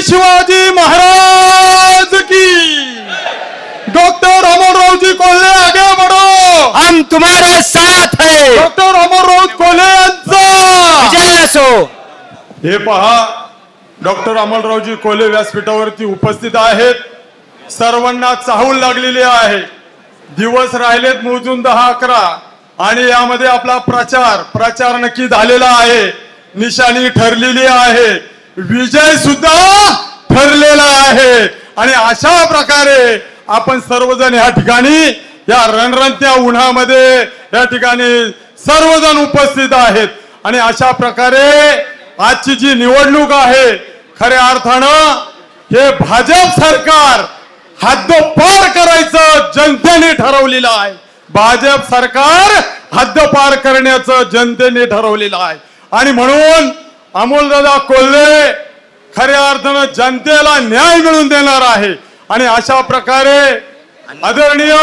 शिवाजी महाराज की। डॉक्टर अमररावजी कोल्हे आगे बढ़ो, हम तुम्हारे साथ है। डॉक्टर अमरराव कोल्हे यांचा विजय असो। हे पहा, डॉक्टर अमररावजी कोल्हे व्यासपीठावरती उपस्थित आहेत. सर्वांना चाहूल लागलेली आहे. दिवस राहिलेत मोजून 10-11 आणि यामध्ये आपला प्रचार नक्की झालेला आहे. निशाणी ठरलेली आहे, विजय सुद्धा ठरलेला आहे. आणि अशा प्रकारे आपण सर्वजण या ठिकाणी या रणरणत्या उन्हामध्ये या ठिकाणी सर्वजण उपस्थित आहेत. आणि अशा प्रकारे आजची जी निवडणूक आहे, खऱ्या अर्थानं हे भाजप सरकार हद्दपार करायचं जनतेने ठरवलेलं आहे. भाजप सरकार हद्दपार करण्याचं जनतेने ठरवलेलं आहे. आणि म्हणून अमोलदादा कोल्हे खऱ्या अर्थानं जनतेला न्याय मिळवून देणार आहे. आणि अशा प्रकारे आदरणीय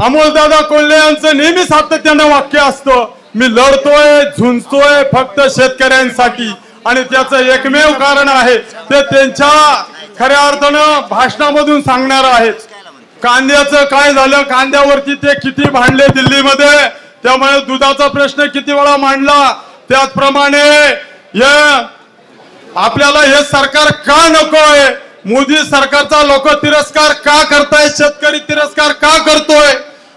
अमोलदादा कोल्हे यांचं नेहमी सातत्यानं वाक्य असतं, मी लढतोय झुंजतोय फक्त शेतकऱ्यांसाठी. आणि त्याचं एकमेव कारण आहे ते त्यांच्या खऱ्या अर्थानं भाषणामधून सांगणार आहेत. कांद्याचं काय झालं, कांद्यावरती ते किती भांडले दिल्लीमध्ये, त्यामुळे दुधाचा प्रश्न किती वेळा मांडला. त्याचप्रमाणे आपल्याला हे सरकार का नकोय, मोदी सरकारचा लोक तिरस्कार का करताय, शेतकरी तिरस्कार का करतोय.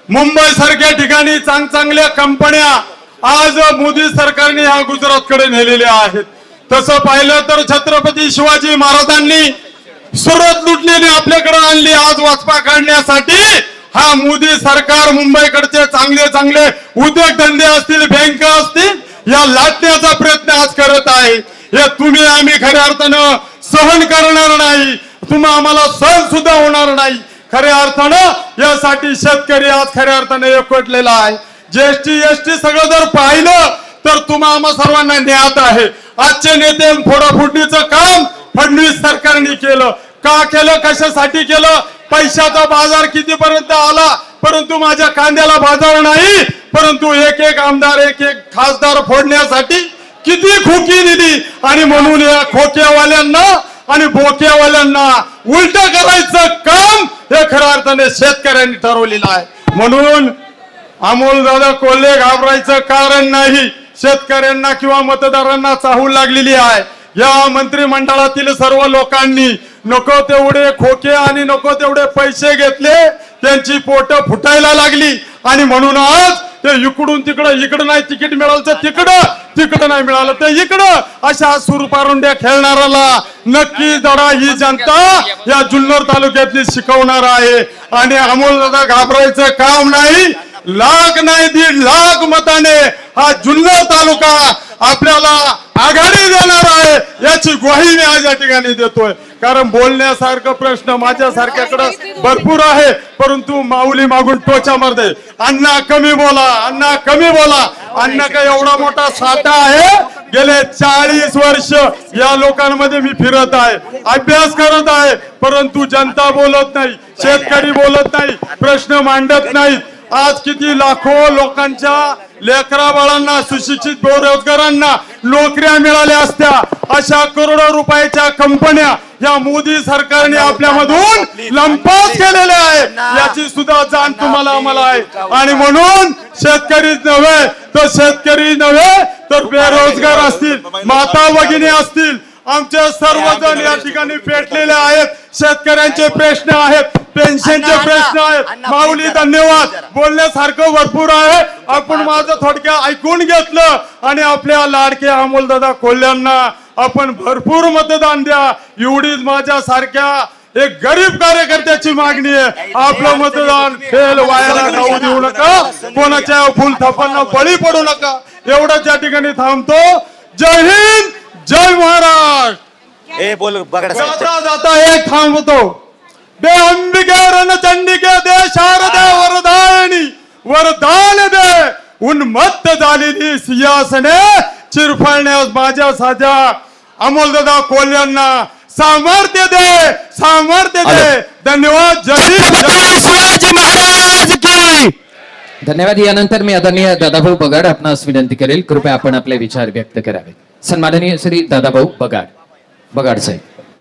मुंबई सारख्या ठिकाणी चांगल्या कंपन्या आज मोदी सरकारने ह्या गुजरातकडे नेलेल्या आहेत. तसं पाहिलं तर छत्रपती शिवाजी महाराजांनी सुरत लुटलेली आपल्याकडे आणली आज वाचपा काढण्यासाठी. हा मोदी सरकार मुंबईकडचे चांगले उद्योगधंदे असतील, बँका असतील, या लाटण्याचा प्रयत्न आज करत आहे. हे तुम्ही आम्ही खऱ्या अर्थानं सहन करणार नाही, तुम्ही आम्हाला सहन सुद्धा होणार नाही. खऱ्या अर्थानं यासाठी शेतकरी आज खऱ्या अर्थानं एकवटलेला आहे. जीएसटी एसटी सगळं जर पाहिलं तर तुम्हा आम्हा सर्वांना न्यात आहे. आजचे नेते फोडाफोडणीचं काम फडणवीस सरकारने केलं. का केलं, कशासाठी केलं, पैशाचा बाजार कितीपर्यंत आला, परंतु माझ्या कांद्याला बाजार नाही. परंतु एक आमदार एक खासदार फोडण्यासाठी किती खोकी दिली. आणि म्हणून या खोक्यावाल्यांना आणि बोक्यावाल्यांना उलट करायचं काम हे खऱ्या अर्थाने शेतकऱ्यांनी ठरवलेलं आहे. म्हणून अमोलदादा कोल्हे घाबरायचं कारण नाही. शेतकऱ्यांना किंवा मतदारांना चाहूल लागलेली आहे. या मंत्रिमंडळातील सर्व लोकांनी नको तेवढे खोके आणि नको तेवढे पैसे घेतले, त्यांची पोट फुटायला लागली. आणि म्हणून आज ते इकडून इकडं नाही तिकीट मिळालं तर तिकडं नाही मिळालं तर इकडं, अशा सुरपारुंड्या खेळणाऱ्याला नक्की धडा ही जनता या जुन्नर तालुक्यातली शिकवणार आहे. आणि अमोलदादा घाबरायचं काम नाही. 1,00,000 नाही 1.5 मताने हा जुन्नर तालुका आपल्याला आघाडी देणार आहे, याची ग्वाही मी आज या ठिकाणी देतोय. कारण बोलण्यासारखं प्रश्न माझ्यासारख्याकडे भरपूर आहे, परंतु माऊली मागून टोचा मारते, अण्णा कमी बोला, अण्णा कमी बोला. अण्णा का एवढा मोठा साठा आहे. गेले 40 वर्ष या लोकांमध्ये मी फिरत आहे, अभ्यास करत आहे, परंतु जनता बोलत नाही, शेतकरी बोलत नाही, प्रश्न मांडत नाहीत. आज किती लाखो लोकांच्या लेकरा बाळांना, सुशिक्षित बेरोजगारांना नोकऱ्या मिळाल्या असत्या. अशा करोडो रुपयाच्या कंपन्या या मोदी सरकारने आपल्यामधून लंपास केलेल्या आहे, याची सुद्धा जाण तुम्हाला आम्हाला आहे. आणि म्हणून शेतकरीच नव्हे तर बेरोजगार असतील, माता भगिनी असतील, आमचे सर्वजण या ठिकाणी पेटलेले आहेत. शेतकऱ्यांचे प्रश्न आहेत, पेन्शनचे प्रश्न आहेत. माऊली धन्यवाद, बोलण्यासारखं भरपूर आहे. आपण माझं थोडक्यात ऐकून घेतलं आणि आपल्या लाडक्या अमोलदादा कोल्ह्यांना आपण भरपूर मतदान द्या, एवढीच माझ्या सारख्या एक गरीब कार्यकर्त्याची मागणी आहे. आपलं मतदान फेल व्हायला जाऊ देऊ नका, कोणाच्या फुलथापांना बळी पडू नका. एवढंच या ठिकाणी थांबतो. जय हिंद, जय महाराष्ट्र. बोल जाता एक थांबतो. बे अंबिके रणचंडिके दे शारदे वरदायिनी वरदान दे, उन्मत्त झालेली सिंहासने चिरफळण्यास माझ्या साध्या अमोलदादा कोल्ह्यांना सामर्थ्य दे. धन्यवाद. जय शिवाजी महाराज की. धन्यवाद. यानंतर मी आदरणीय दादाभाऊ बगाड आपणास विनंती करेल, कृपया आपण आपले विचार व्यक्त करावे. सन्माननीय श्री दादाभाऊ बगाड साहेब.